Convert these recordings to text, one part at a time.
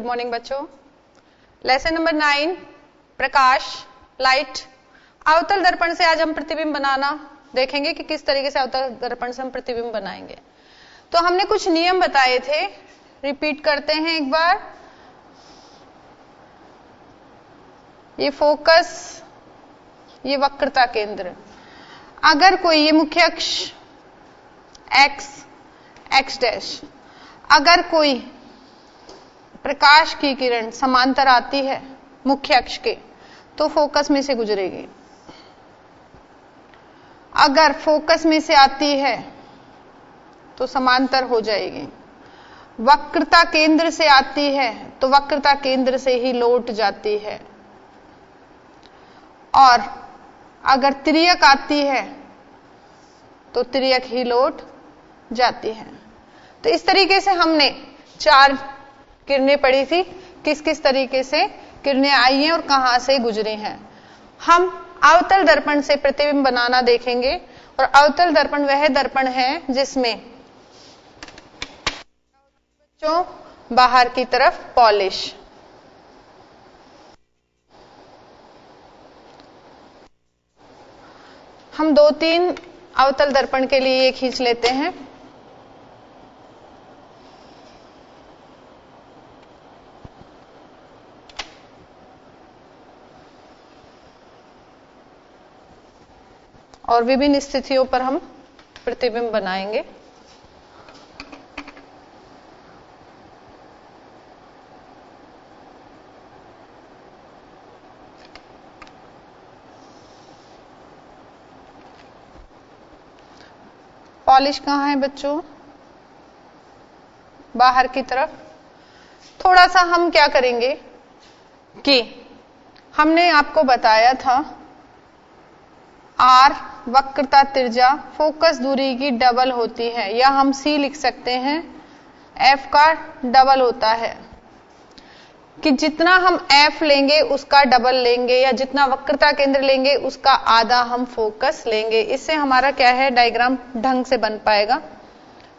Morning बच्चों। Lesson number 9 प्रकाश light. अवतल दर्पण से आज हम प्रतिबिंब बनाना देखेंगे कि किस तरीके से अवतल दर्पण से हम प्रतिबिंब बनाएंगे। तो हमने कुछ नियम बताए थे, रिपीट करते हैं एक बार। ये फोकस, ये वक्रता केंद्र। अगर कोई, ये मुख्य अक्ष x डैश, अगर कोई प्रकाश की किरण समांतर आती है मुख्य अक्ष के तो फोकस में से गुजरेगी। अगर फोकस में से आती है तो समांतर हो जाएगी। वक्रता केंद्र से आती है तो वक्रता केंद्र से ही लौट जाती है। और अगर तिर्यक आती है तो तिर्यक ही लौट जाती है। तो इस तरीके से हमने 4 किरणें पढ़ी थी, किस किस तरीके से किरणें आई हैं और कहां से गुजरी हैं। हम अवतल दर्पण से प्रतिबिंब बनाना देखेंगे। और अवतल दर्पण वह दर्पण है जिसमें बच्चों बाहर की तरफ पॉलिश, हम 2-3 अवतल दर्पण के लिए ये खींच लेते हैं। और विभिन्न स्थितियों पर हम प्रतिबिंब बनाएंगे। पॉलिश कहां है बच्चों? बाहर की तरफ। थोड़ा सा हम क्या करेंगे कि हमने आपको बताया था R वक्रता त्रिज्या फोकस दूरी की डबल होती है, या हम C लिख सकते हैं F का डबल होता है, कि जितना हम F लेंगे उसका डबल लेंगे, या जितना वक्रता केंद्र लेंगे उसका आधा हम फोकस लेंगे। इससे हमारा क्या है, डायग्राम ढंग से बन पाएगा।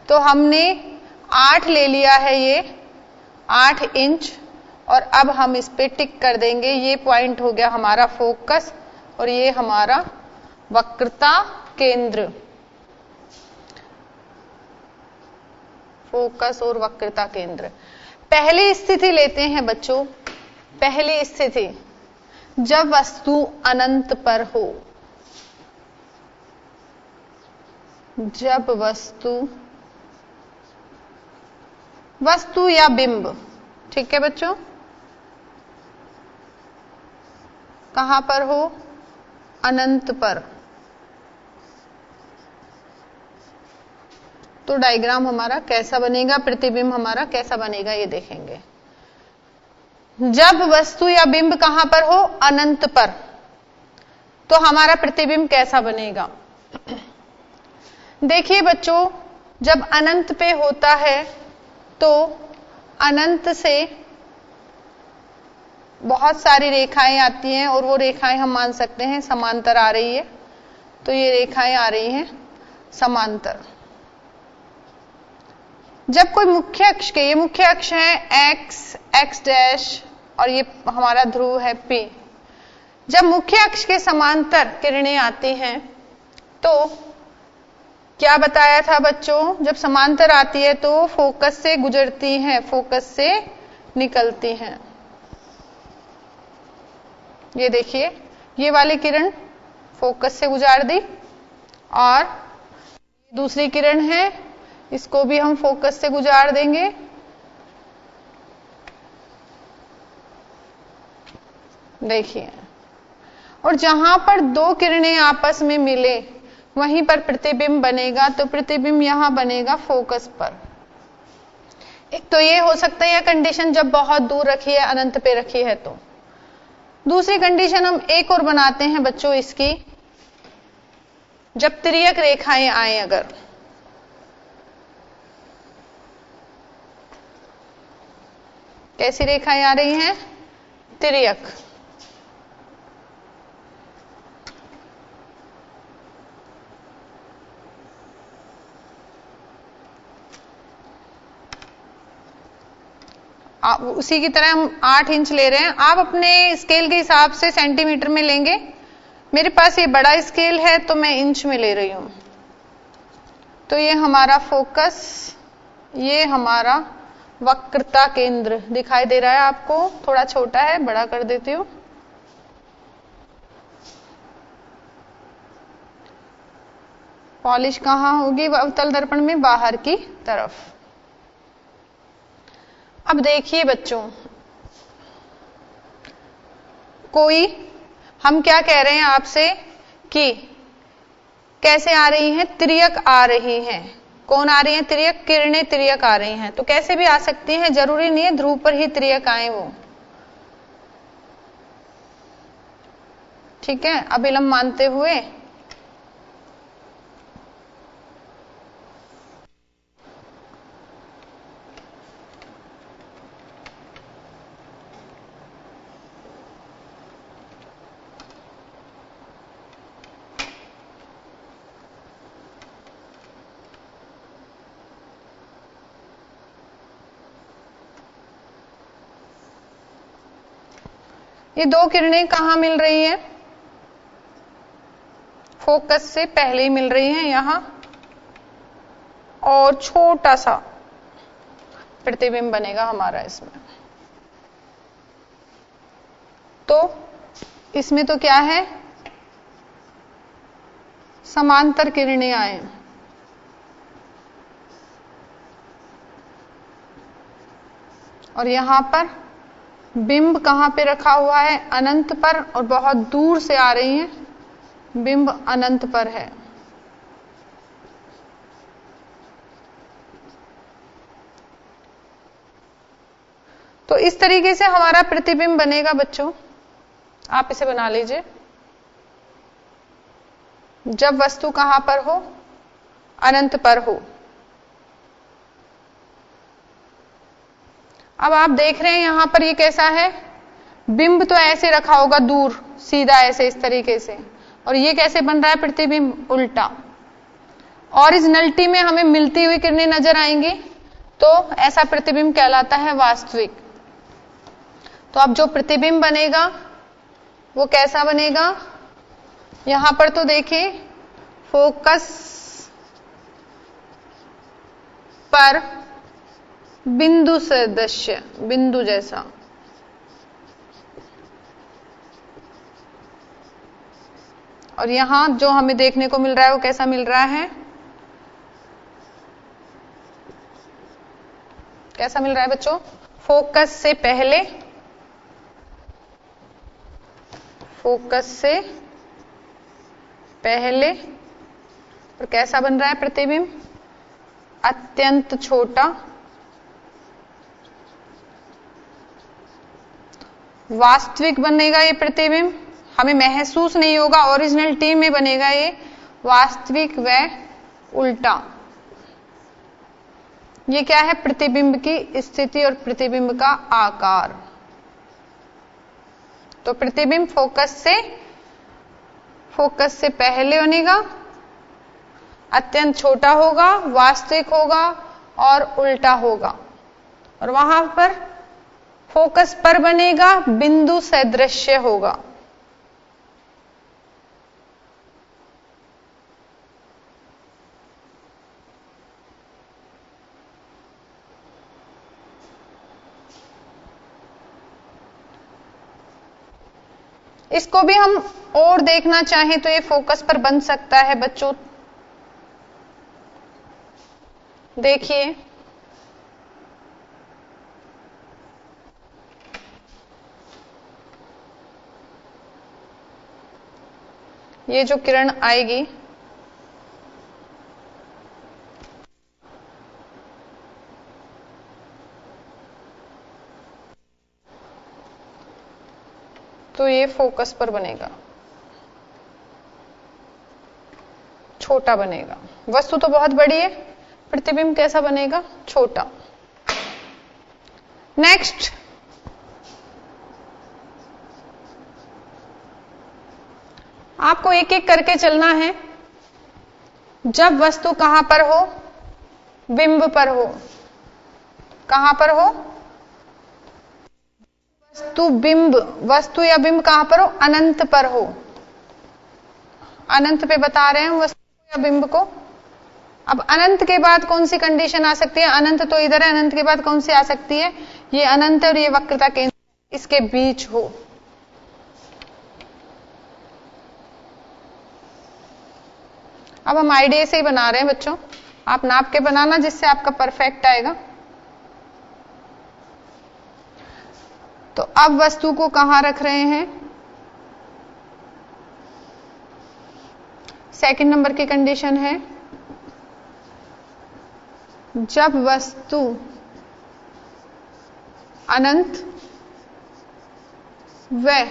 तो हमने 8 ले लिया है, ये 8 इंच, और अब हम इस पे टिक कर देंगे। ये पॉइंट हो गया हमारा फोकस और ये हमारा वक्रता केंद्र। फोकस और वक्रता केंद्र। पहली स्थिति लेते हैं बच्चों। पहली स्थिति जब वस्तु अनंत पर हो। जब वस्तु या बिंब, ठीक है बच्चों, कहां पर हो? अनंत पर। तो डायग्राम हमारा कैसा बनेगा, प्रतिबिंब हमारा कैसा बनेगा, ये देखेंगे। जब वस्तु या बिंब कहां पर हो? अनंत पर। तो हमारा प्रतिबिंब कैसा बनेगा? देखिए बच्चों, जब अनंत पे होता है तो अनंत से बहुत सारी रेखाएं आती हैं, और वो रेखाएं हम मान सकते हैं समांतर आ रही है। तो ये रेखाएं आ रही हैं समांतर। जब कोई मुख्य अक्ष के, ये मुख्य अक्ष है x डैश, और ये हमारा ध्रुव है P। जब मुख्य अक्ष के समांतर किरणें आती हैं तो क्या बताया था बच्चों? जब समांतर आती है तो फोकस से गुजरती हैं, फोकस से निकलती हैं। ये देखिए, ये वाली किरण फोकस से गुजार दी, और दूसरी किरण है, इसको भी हम फोकस से गुजार देंगे। देखिए, और जहां पर 2 किरणें आपस में मिले वहीं पर प्रतिबिंब बनेगा। तो प्रतिबिंब यहां बनेगा फोकस पर। एक तो ये हो सकता है यह कंडीशन जब बहुत दूर रखी है, अनंत पे रखी है। तो दूसरी कंडीशन हम एक और बनाते हैं बच्चों इसकी, जब तिर्यक रेखाएं आए। अगर कैसी रेखाएं आ रही हैं? तिर्यक। उसी की तरह हम 8 इंच ले रहे हैं। आप अपने स्केल के हिसाब से सेंटीमीटर में लेंगे। मेरे पास ये बड़ा स्केल है तो मैं इंच में ले रही हूं। तो ये हमारा फोकस, ये हमारा वक्रता केंद्र दिखाई दे रहा है आपको, थोड़ा छोटा है, बड़ा कर देती हूं। पॉलिश कहां होगी अवतल दर्पण में? बाहर की तरफ। अब देखिए बच्चों, कोई हम क्या कह रहे हैं आपसे कि कैसे आ रही हैं? तिर्यक आ रही हैं। कौन आ रही हैं? तिर्यक, किरणें तिर्यक आ रही हैं। तो कैसे भी आ सकती हैं, जरूरी नहीं है ध्रुव पर ही तिर्यक आए वो। ठीक है, अभिलंब मानते हुए ये दो किरणें कहां मिल रही हैं? फोकस से पहले ही मिल रही हैं यहां, और छोटा सा प्रतिबिंब बनेगा हमारा इसमें। तो इसमें तो क्या है? समांतर किरणें आए, और यहां पर बिंब कहां पे रखा हुआ है? अनंत पर, और बहुत दूर से आ रही हैं, बिंब अनंत पर है। तो इस तरीके से हमारा प्रतिबिंब बनेगा बच्चों। आप इसे बना लीजिए। जब वस्तु कहां पर हो? अनंत पर हो। अब आप देख रहे हैं यहां पर ये कैसा है? बिंब तो ऐसे रखा होगा दूर, सीधा ऐसे इस तरीके से, और ये कैसे बन रहा है प्रतिबिंब? उल्टा। ओरिजिनलिटी में हमें मिलती हुई किरणें नजर आएंगी, तो ऐसा प्रतिबिंब कहलाता है वास्तविक। तो अब जो प्रतिबिंब बनेगा वो कैसा बनेगा? यहां पर तो देखिए, फोकस पर बिंदु सदृश्य, बिंदु जैसा। और यहां जो हमें देखने को मिल रहा है वो कैसा मिल रहा है? कैसा मिल रहा है बच्चों? फोकस से पहले, फोकस से पहले, और कैसा बन रहा है प्रतिबिंब? अत्यंत छोटा, वास्तविक बनेगा ये प्रतिबिंब। हमें महसूस नहीं होगा, ओरिजिनलिटी में बनेगा ये वास्तविक व उल्टा। ये क्या है? प्रतिबिंब की स्थिति और प्रतिबिंब का आकार। तो प्रतिबिंब फोकस से पहले बनेगा, अत्यंत छोटा होगा, वास्तविक होगा और उल्टा होगा। और वहां पर फोकस पर बनेगा, बिंदु सदृश्य होगा। इसको भी हम और देखना चाहें तो ये फोकस पर बन सकता है बच्चों। देखिए, ये जो किरण आएगी तो ये फोकस पर बनेगा, छोटा बनेगा। वस्तु तो बहुत बड़ी है, प्रतिबिंब कैसा बनेगा? छोटा। नेक्स्ट, आपको एक एक करके चलना है। जब वस्तु कहां पर हो? बिंब पर हो। कहां पर हो? वस्तु या बिंब कहां पर हो? अनंत पर हो। अनंत पे बता रहे हैं वस्तु या बिंब को। अब अनंत के बाद कौन सी कंडीशन आ सकती है? अनंत तो इधर है, अनंत के बाद कौन सी आ सकती है? ये अनंत और ये वक्रता केंद्र इसके बीच हो। अब हम आईडिया से ही बना रहे हैं बच्चों, आप नाप के बनाना जिससे आपका परफेक्ट आएगा। तो अब वस्तु को कहां रख रहे हैं? सेकंड नंबर की कंडीशन है, जब वस्तु अनंत व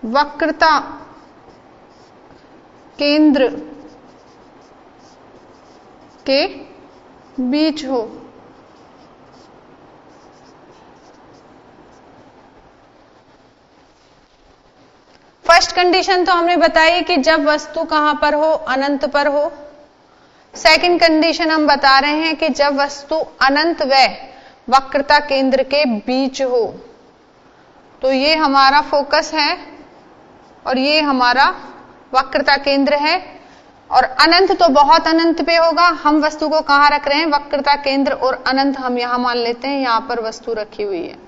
वक्रता केंद्र के बीच हो। फर्स्ट कंडीशन तो हमने बताई कि जब वस्तु कहां पर हो? अनंत पर हो। सेकंड कंडीशन हम बता रहे हैं कि जब वस्तु अनंत व वक्रता केंद्र के बीच हो। तो ये हमारा फोकस है और ये हमारा वक्रता केंद्र है, और अनंत तो बहुत अनंत पे होगा। हम वस्तु को कहां रख रहे हैं? वक्रता केंद्र और अनंत हम यहां मान लेते हैं, यहां पर वस्तु रखी हुई है।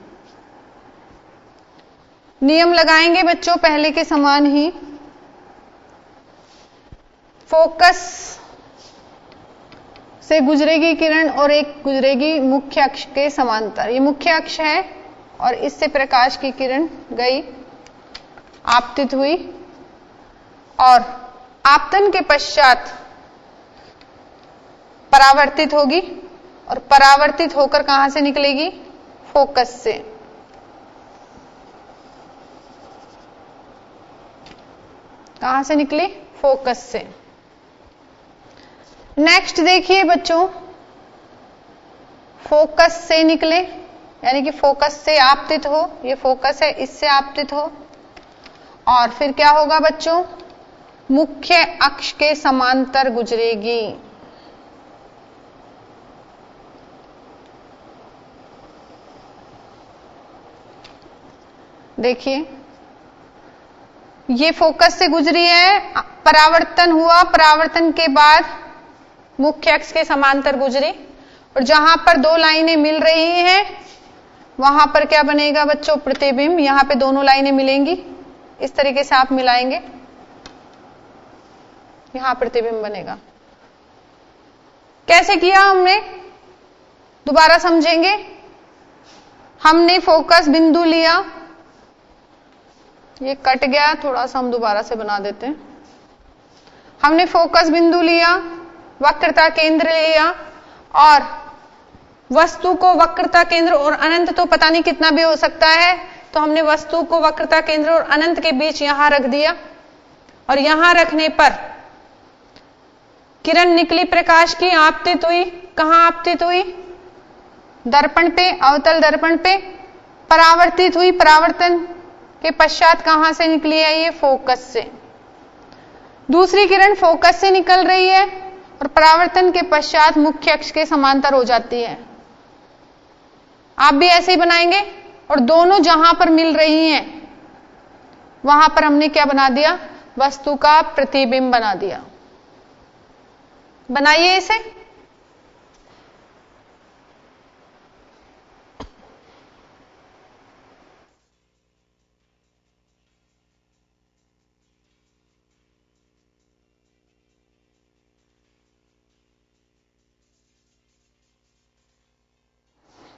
नियम लगाएंगे बच्चों पहले के समान ही। फोकस से गुजरेगी किरण और एक गुजरेगी मुख्य अक्ष के समांतर। ये मुख्य अक्ष है और इससे प्रकाश की किरण गई, आपतित हुई, और आपतन के पश्चात परावर्तित होगी, और परावर्तित होकर कहां से निकलेगी? फोकस से। कहां से निकली? फोकस से। नेक्स्ट देखिए बच्चों, फोकस से निकले यानी कि फोकस से आपतित हो, ये फोकस है, इससे आपतित हो, और फिर क्या होगा बच्चों? मुख्य अक्ष के समांतर गुजरेगी। देखिए ये फोकस से गुजरी है, परावर्तन हुआ, परावर्तन के बाद मुख्य अक्ष के समांतर गुजरी, और जहां पर दो लाइनें मिल रही हैं वहां पर क्या बनेगा बच्चों? प्रतिबिंब। यहां पे दोनों लाइनें मिलेंगी, इस तरीके से आप मिलाएंगे, यहां प्रतिबिंब बनेगा। कैसे किया हमने? दोबारा समझेंगे। हमने फोकस बिंदु लिया, ये कट गया, थोड़ा सा हम दोबारा से बना देते हैं। हमने फोकस बिंदु लिया, वक्रता केंद्र लिया, और वस्तु को वक्रता केंद्र और अनंत तो पता नहीं कितना भी हो सकता है, तो हमने वस्तु को वक्रता केंद्र और अनंत के बीच यहां रख दिया, और यहां रखने पर किरण निकली प्रकाश की, आपतित हुई। कहां आपतित हुई? दर्पण पे, अवतल दर्पण पे। परावर्तित हुई, परावर्तन के पश्चात कहां से निकली है? ये फोकस से। दूसरी किरण फोकस से निकल रही है और परावर्तन के पश्चात मुख्य अक्ष के समांतर हो जाती है। आप भी ऐसे ही बनाएंगे, और दोनों जहां पर मिल रही हैं वहां पर हमने क्या बना दिया? वस्तु का प्रतिबिंब बना दिया। बनाइए इसे।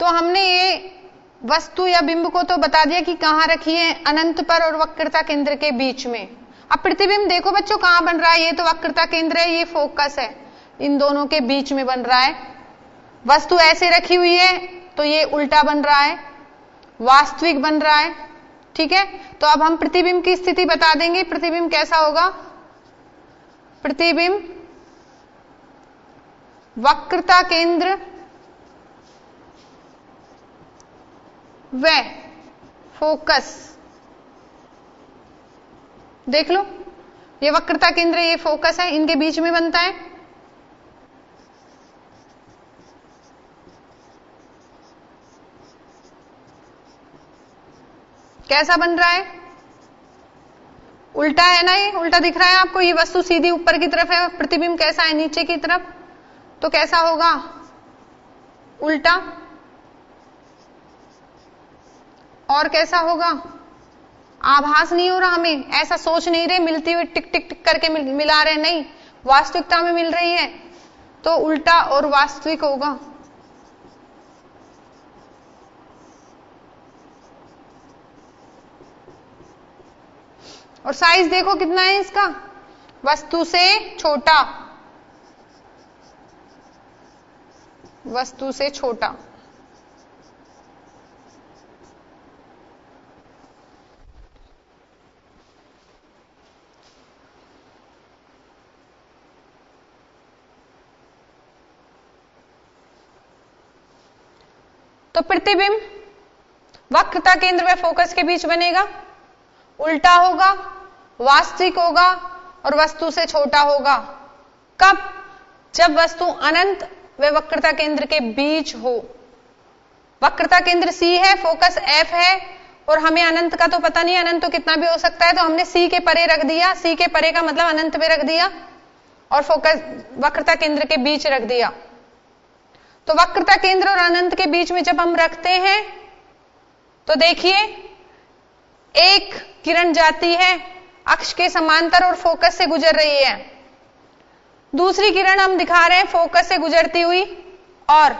तो हमने ये वस्तु या बिंब को तो बता दिया कि कहां रखी है, अनंत पर और वक्रता केंद्र के बीच में। अब प्रतिबिंब देखो बच्चों कहां बन रहा है? ये तो वक्रता केंद्र है, ये फोकस है, इन दोनों के बीच में बन रहा है। वस्तु ऐसे रखी हुई है तो ये उल्टा बन रहा है, वास्तविक बन रहा है। ठीक है, तो अब हम प्रतिबिंब की स्थिति बता देंगे। प्रतिबिंब कैसा होगा? प्रतिबिंब वक्रता केंद्र व फोकस, देख लो ये वक्रता केंद्र, ये फोकस है, इनके बीच में बनता है। कैसा बन रहा है? उल्टा है ना, ये उल्टा दिख रहा है आपको। ये वस्तु सीधी ऊपर की तरफ है, प्रतिबिंब कैसा है? नीचे की तरफ। तो कैसा होगा? उल्टा। और कैसा होगा? आभास नहीं हो रहा, हमें ऐसा सोच नहीं रहे मिलती हुई टिक टिक टिक करके मिला रहे, नहीं, वास्तविकता में मिल रही है। तो उल्टा और वास्तविक होगा। और साइज देखो कितना है इसका, वस्तु से छोटा, वस्तु से छोटा। तो प्रतिबिंब वक्रता केंद्र व फोकस के बीच बनेगा, उल्टा होगा, वास्तविक होगा और वस्तु से छोटा होगा। कब? जब वस्तु अनंत व वक्रता केंद्र के बीच हो। वक्रता केंद्र C है, फोकस F है, और हमें अनंत का तो पता नहीं, अनंत तो कितना भी हो सकता है, तो हमने C के परे रख दिया। C के परे का मतलब अनंत पे रख दिया, और फोकस वक्रता केंद्र के बीच रख दिया। तो वक्रता केंद्र और अनंत के बीच में जब हम रखते हैं तो देखिए, एक किरण जाती है अक्ष के समांतर और फोकस से गुजर रही है, दूसरी किरण हम दिखा रहे हैं फोकस से गुजरती हुई और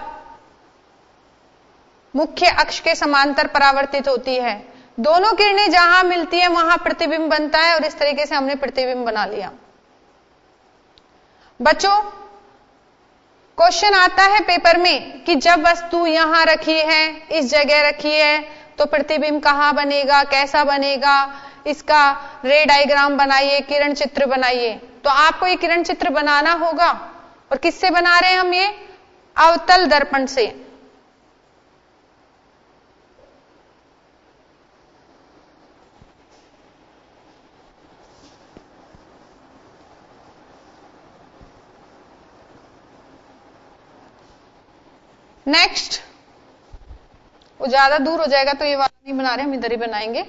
मुख्य अक्ष के समांतर परावर्तित होती है। दोनों किरणें जहां मिलती है वहां प्रतिबिंब बनता है, और इस तरीके से हमने प्रतिबिंब बना लिया। बच्चों, क्वेश्चन आता है पेपर में कि जब वस्तु यहां रखी है, इस जगह रखी है, तो प्रतिबिंब कहां बनेगा, कैसा बनेगा, इसका रे डायग्राम बनाइए, किरण चित्र बनाइए। तो आपको ये किरण चित्र बनाना होगा, और किससे बना रहे हैं हम? ये अवतल दर्पण से। नेक्स्ट, वो ज्यादा दूर हो जाएगा तो ये वाला नहीं बना रहे, हम इधर ही बनाएंगे।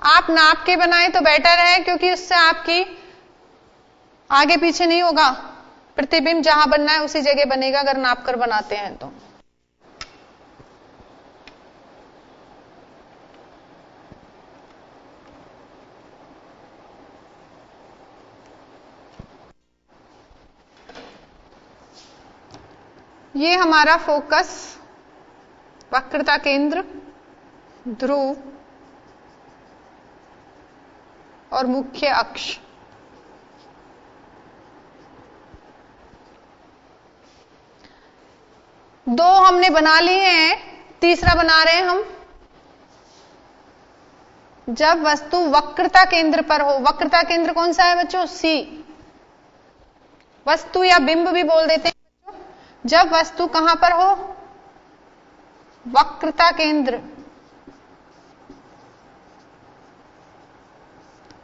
आप नाप के बनाए तो बेटर है, क्योंकि उससे आपकी आगे पीछे नहीं होगा। प्रतिबिंब जहां बनना है उसी जगह बनेगा अगर नाप कर बनाते हैं तो। ये हमारा फोकस, वक्रता केंद्र, ध्रुव और मुख्य अक्ष। दो हमने बना लिए हैं, तीसरा बना रहे हैं हम। जब वस्तु वक्रता केंद्र पर हो, वक्रता केंद्र कौन सा है बच्चों? C। वस्तु या बिंब भी बोल देते हैं बच्चों। जब वस्तु कहां पर हो? वक्रता केंद्र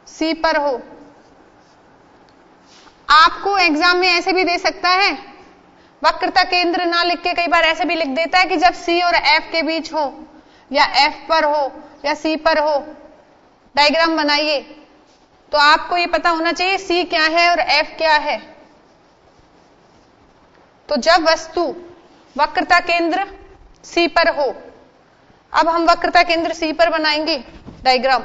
C पर हो। आपको एग्जाम में ऐसे भी दे सकता है, वक्रता केंद्र ना लिख के कई बार ऐसे भी लिख देता है कि जब C और F के बीच हो, या F पर हो या C पर हो, डायग्राम बनाइए। तो आपको ये पता होना चाहिए C क्या है और F क्या है। तो जब वस्तु वक्रता केंद्र C पर हो, अब हम वक्रता केंद्र C पर बनाएंगे डायग्राम।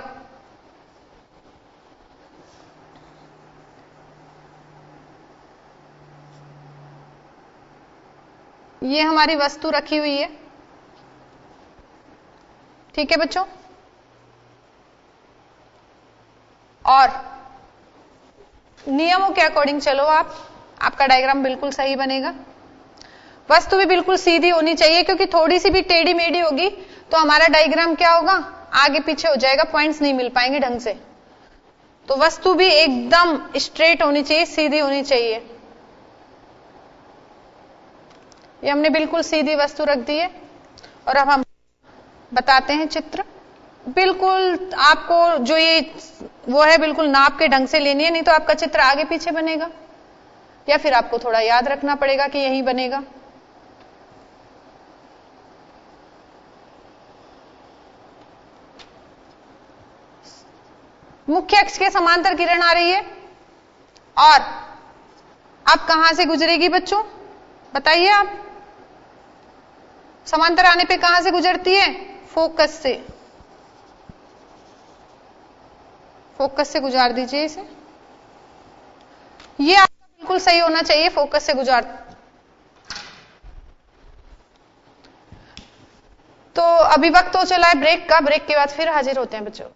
ये हमारी वस्तु रखी हुई है, ठीक है बच्चों। और नियमों के अकॉर्डिंग चलो आप, आपका डायग्राम बिल्कुल सही बनेगा। वस्तु भी बिल्कुल सीधी होनी चाहिए, क्योंकि थोड़ी सी भी टेढ़ी मेढ़ी होगी तो हमारा डायग्राम क्या होगा? आगे पीछे हो जाएगा, पॉइंट्स नहीं मिल पाएंगे ढंग से। तो वस्तु भी एकदम स्ट्रेट होनी चाहिए, सीधी होनी चाहिए। ये हमने बिल्कुल सीधी वस्तु रख दी है और अब हम बताते हैं चित्र। बिल्कुल आपको जो ये वो है बिल्कुल नाप के ढंग से लेनी है, नहीं तो आपका चित्र आगे पीछे बनेगा या फिर आपको थोड़ा याद रखना पड़ेगा कि यही बनेगा। मुख्य अक्ष के समांतर किरण आ रही है और अब कहां से गुजरेगी बच्चों, बताइए आप। समांतर आने पे कहां से गुजरती है? फोकस से। फोकस से गुजार दीजिए इसे। ये आपका बिल्कुल सही होना चाहिए, फोकस से गुजार। तो अभी वक्त हो चला है ब्रेक का, ब्रेक के बाद फिर हाजिर होते हैं बच्चों।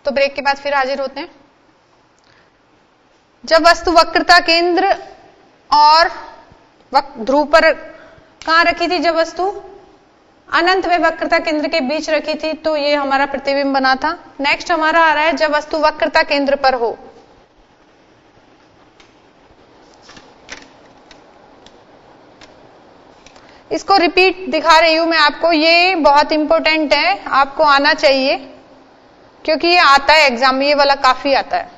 तो ब्रेक के बाद फिर हाजिर होते हैं। जब वस्तु वक्रता केंद्र और ध्रुव पर कहां रखी थी, जब वस्तु अनंत में वक्रता केंद्र के बीच रखी थी, तो ये हमारा प्रतिबिंब बना था। नेक्स्ट हमारा आ रहा है जब वस्तु वक्रता केंद्र पर हो। इसको रिपीट दिखा रही हूं मैं आपको, ये बहुत इंपॉर्टेंट है, आपको आना चाहिए क्योंकि ये आता है एग्जाम में, ये वाला काफी आता है।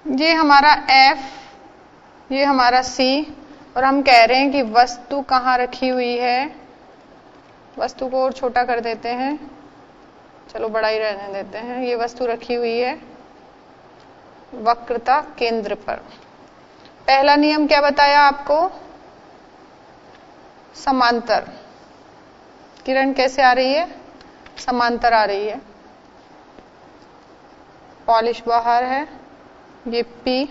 ये हमारा F, ये हमारा C, और हम कह रहे हैं कि वस्तु कहाँ रखी हुई है। वस्तु को और छोटा कर देते हैं, चलो बड़ा ही रहने देते हैं। ये वस्तु रखी हुई है वक्रता केंद्र पर। पहला नियम क्या बताया आपको? समांतर। किरण कैसे आ रही है? समांतर आ रही है। पॉलिश बाहर है, ये P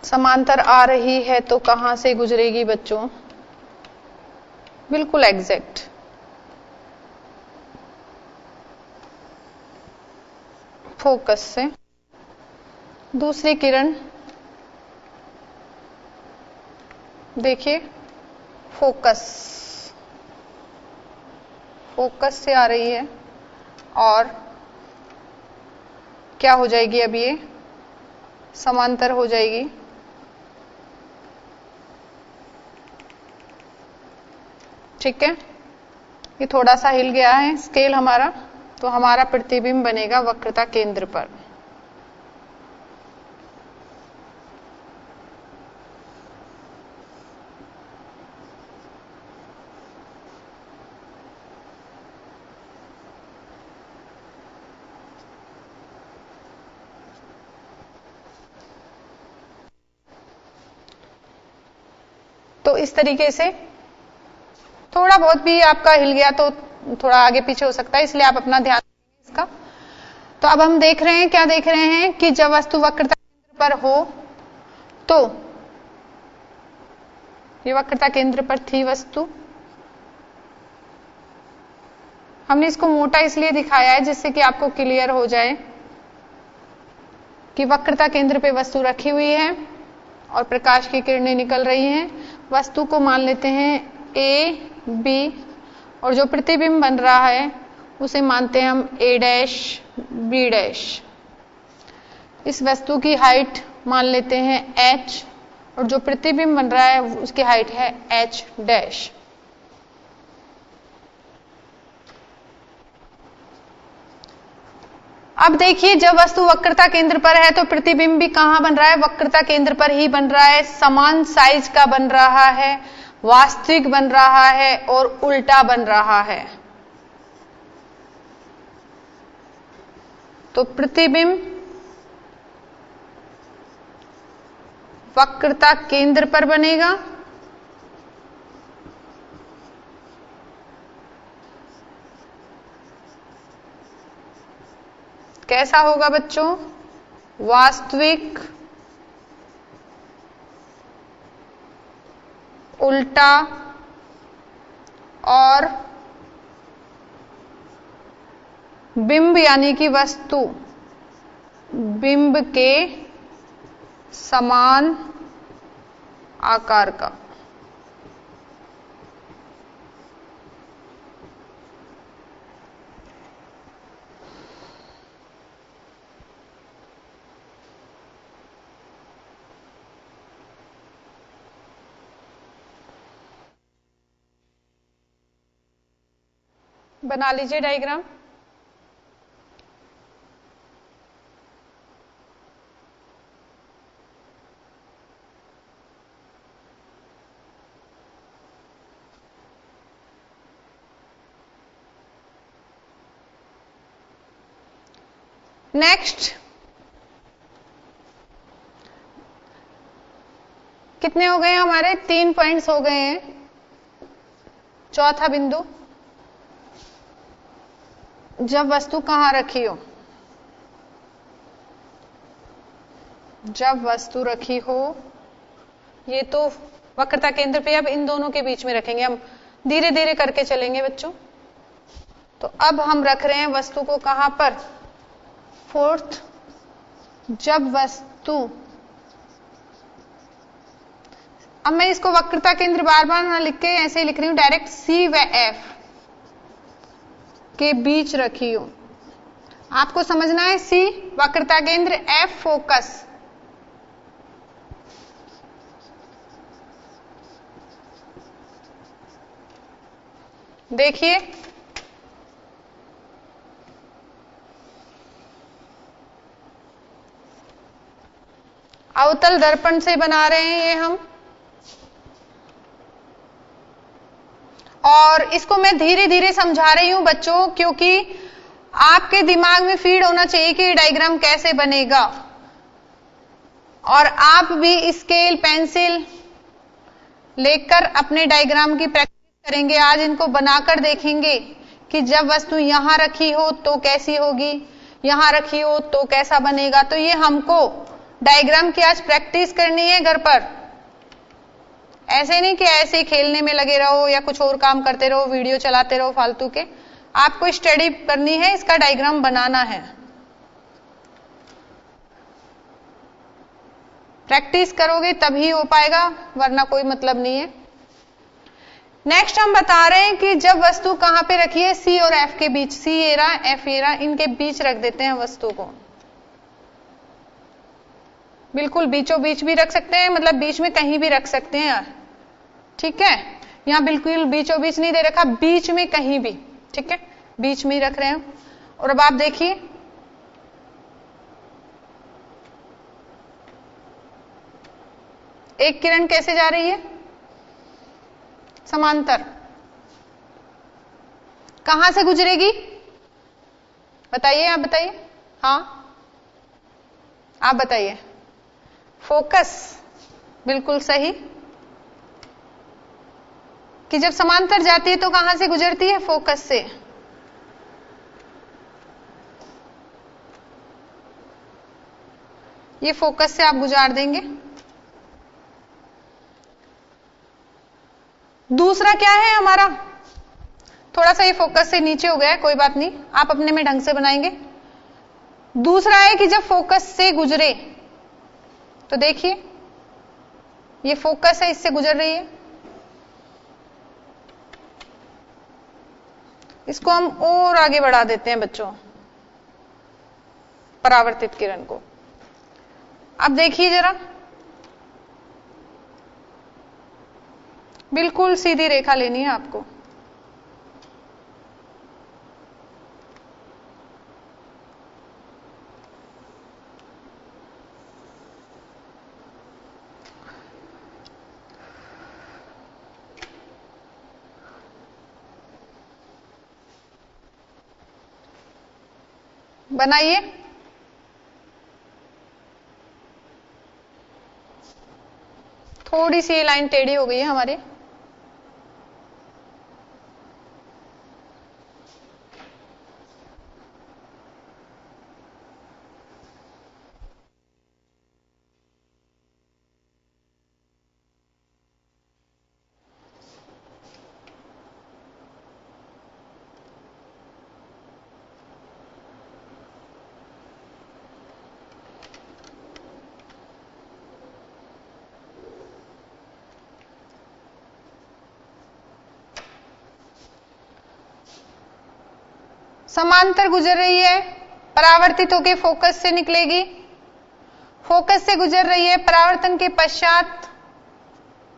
समांतर आ रही है तो कहां से गुजरेगी बच्चों? बिल्कुल एग्जैक्ट, फोकस से। दूसरी किरण देखिए, फोकस से आ रही है और क्या हो जाएगी? अब ये समांतर हो जाएगी। ठीक है, ये थोड़ा सा हिल गया है स्केल हमारा, तो हमारा प्रतिबिंब बनेगा वक्रता केंद्र पर। इस तरीके से थोड़ा बहुत भी आपका हिल गया तो थोड़ा आगे पीछे हो सकता है, इसलिए आप अपना ध्यान रखेंगे इसका। तो अब हम देख रहे हैं, क्या देख रहे हैं कि जब वस्तु वक्रता केंद्र पर हो तो ये वक्रता केंद्र पर थी वस्तु। हमने इसको मोटा इसलिए दिखाया है जिससे कि आपको क्लियर हो जाए कि वक्रता केंद्र पे वस्तु रखी हुई है और प्रकाश की किरणें निकल रही हैं। वस्तु को मान लेते हैं ए बी और जो प्रतिबिंब बन रहा है उसे मानते हैं हम ए डैश बी डैश। इस वस्तु की हाइट मान लेते हैं h और जो प्रतिबिंब बन रहा है उसकी हाइट है h डैश। अब देखिए, जब वस्तु वक्रता केंद्र पर है तो प्रतिबिंब भी कहां बन रहा है? वक्रता केंद्र पर ही बन रहा है। समान साइज का बन रहा है, वास्तविक बन रहा है और उल्टा बन रहा है। तो प्रतिबिंब वक्रता केंद्र पर बनेगा, कैसा होगा बच्चों? वास्तविक, उल्टा और बिंब यानी कि वस्तु बिंब के समान आकार का। बना लीजिए डायग्राम। नेक्स्ट, कितने हो गए हमारे? 3 पॉइंट्स हो गए हैं। चौथा बिंदु, जब वस्तु कहां रखी हो? जब वस्तु रखी हो, ये तो वक्रता केंद्र पे, अब इन दोनों के बीच में रखेंगे। हम धीरे धीरे करके चलेंगे बच्चों। तो अब हम रख रहे हैं वस्तु को कहां पर? फोर्थ, जब वस्तु, अब मैं इसको वक्रता केंद्र बार बार ना लिख के ऐसे ही लिख रही हूं, डायरेक्ट सी व एफ के बीच रखी हो। आपको समझना है, सी वक्रता केंद्र, एफ फोकस। देखिए, अवतल दर्पण से बना रहे हैं ये हम, और इसको मैं धीरे धीरे समझा रही हूं बच्चों, क्योंकि आपके दिमाग में फीड होना चाहिए कि डायग्राम कैसे बनेगा। और आप भी स्केल पेंसिल लेकर अपने डायग्राम की प्रैक्टिस करेंगे। आज इनको बनाकर देखेंगे कि जब वस्तु यहां रखी हो तो कैसी होगी, यहां रखी हो तो कैसा बनेगा। तो ये हमको डायग्राम की आज प्रैक्टिस करनी है घर पर। ऐसे नहीं कि ऐसे ही खेलने में लगे रहो या कुछ और काम करते रहो, वीडियो चलाते रहो फालतू के। आपको स्टडी करनी है, इसका डायग्राम बनाना है। प्रैक्टिस करोगे तभी हो पाएगा, वरना कोई मतलब नहीं है। नेक्स्ट हम बता रहे हैं कि जब वस्तु कहां पे रखी है? सी और एफ के बीच। सी ये रहा, एफ ये रहा, इनके बीच रख देते हैं वस्तु को। बिल्कुल बीचों बीच भी रख सकते हैं, मतलब बीच में कहीं भी रख सकते हैं, ठीक है। यहां बिल्कुल बीचों बीच नहीं दे रखा, बीच में कहीं भी, ठीक है, बीच में ही रख रहे हैं। और अब आप देखिए, एक किरण कैसे जा रही है? समांतर। कहां से गुजरेगी? बताइए, आप बताइए। हाँ, आप बताइए। फोकस, बिल्कुल सही। कि जब समांतर जाती है तो कहां से गुजरती है? फोकस से। ये फोकस से आप गुजार देंगे। दूसरा क्या है हमारा? थोड़ा सा ये फोकस से नीचे हो गया है, कोई बात नहीं, आप अपने में ढंग से बनाएंगे। दूसरा है कि जब फोकस से गुजरे तो देखिए ये फोकस है, इससे गुजर रही है, इसको हम और आगे बढ़ा देते हैं बच्चों, परावर्तित किरण को। अब देखिए जरा, बिल्कुल सीधी रेखा लेनी है आपको। बनाइए। थोड़ी सी लाइन टेढ़ी हो गई है हमारी। समांतर गुजर रही है, परावर्तित होकर फोकस से निकलेगी, फोकस से गुजर रही है, परावर्तन के पश्चात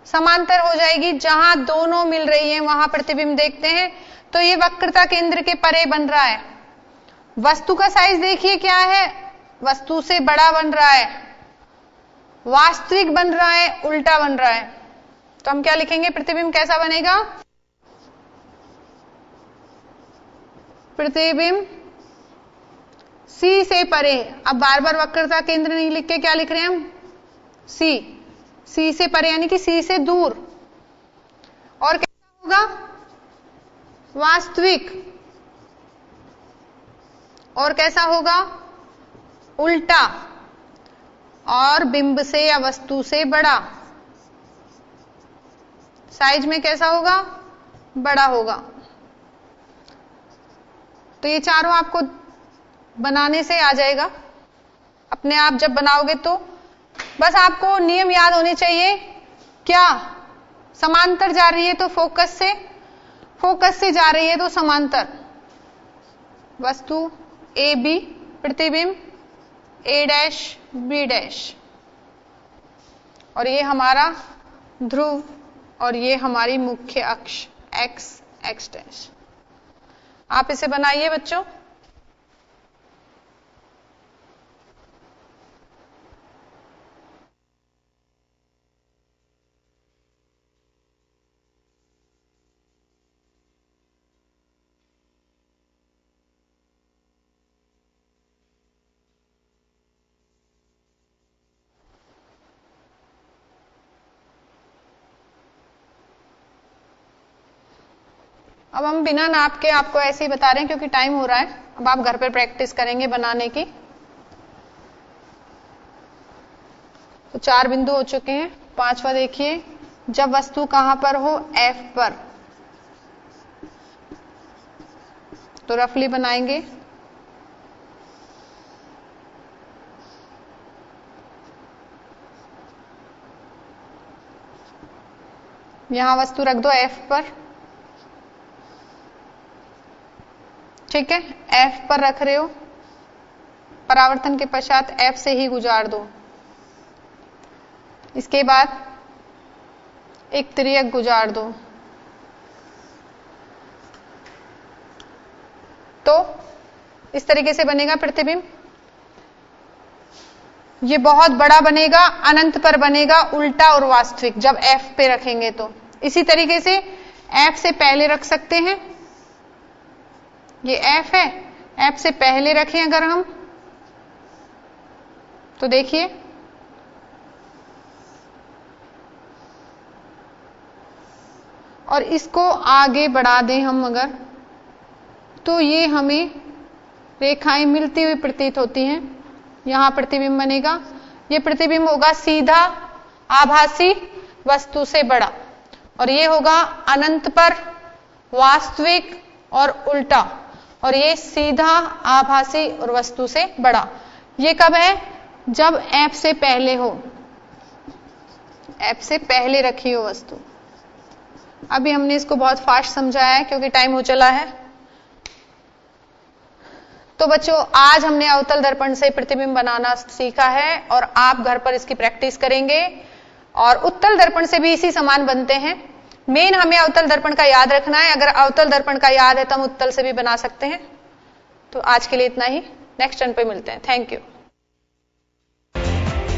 समांतर हो जाएगी, जहां दोनों मिल रही हैं वहां प्रतिबिंब देखते हैं। तो ये वक्रता केंद्र के परे बन रहा है। वस्तु का साइज देखिए क्या है, वस्तु से बड़ा बन रहा है, वास्तविक बन रहा है, उल्टा बन रहा है। तो हम क्या लिखेंगे? प्रतिबिंब कैसा बनेगा? प्रतिबिंब सी से परे। अब बार बार वक्रता केंद्र नहीं लिख के क्या लिख रहे हैं हम? सी। सी से परे यानी कि सी से दूर। और कैसा होगा? वास्तविक। और कैसा होगा? उल्टा। और बिंब से या वस्तु से बड़ा। साइज में कैसा होगा? बड़ा होगा। तो ये चारों आपको बनाने से आ जाएगा, अपने आप जब बनाओगे तो। बस आपको नियम याद होने चाहिए। क्या? समांतर जा रही है तो फोकस से, फोकस से जा रही है तो समांतर। वस्तु ए बी, प्रतिबिंब ए डैश बी डैश, और ये हमारा ध्रुव, और ये हमारी मुख्य अक्ष एक्स एक्स डैश। आप इसे बनाइए बच्चों। अब हम बिना नाप के आपको ऐसे ही बता रहे हैं क्योंकि टाइम हो रहा है। अब आप घर पे प्रैक्टिस करेंगे बनाने की। तो 4 बिंदु हो चुके हैं। 5वां देखिए, जब वस्तु कहां पर हो? F पर। तो रफली बनाएंगे। यहां वस्तु रख दो F पर, ठीक है। F पर रख रहे हो, परावर्तन के पश्चात F से ही गुजार दो। इसके बाद एक त्रियक गुजार दो। तो इस तरीके से बनेगा प्रतिबिंब। ये बहुत बड़ा बनेगा, अनंत पर बनेगा, उल्टा और वास्तविक, जब F पे रखेंगे तो। इसी तरीके से F से पहले रख सकते हैं। ये F है, F से पहले रखें अगर हम, तो देखिए और इसको आगे बढ़ा दें हम अगर, तो ये हमें रेखाएं मिलती हुई प्रतीत होती हैं। यहां प्रतिबिंब बनेगा, ये प्रतिबिंब होगा सीधा आभासी वस्तु से बड़ा, और ये होगा अनंत पर वास्तविक और उल्टा, और ये सीधा आभासी और वस्तु से बड़ा। ये कब है? जब F से पहले हो, F से पहले रखी हो वस्तु। अभी हमने इसको बहुत फास्ट समझाया है क्योंकि टाइम हो चला है। तो बच्चों, आज हमने अवतल दर्पण से प्रतिबिंब बनाना सीखा है और आप घर पर इसकी प्रैक्टिस करेंगे, और उत्तल दर्पण से भी इसी समान बनते हैं। मेन हमें अवतल दर्पण का याद रखना है। अगर अवतल दर्पण का याद है तो हम उत्तल से भी बना सकते हैं। तो आज के लिए इतना ही, नेक्स्ट टर्न पे मिलते हैं। Thank you.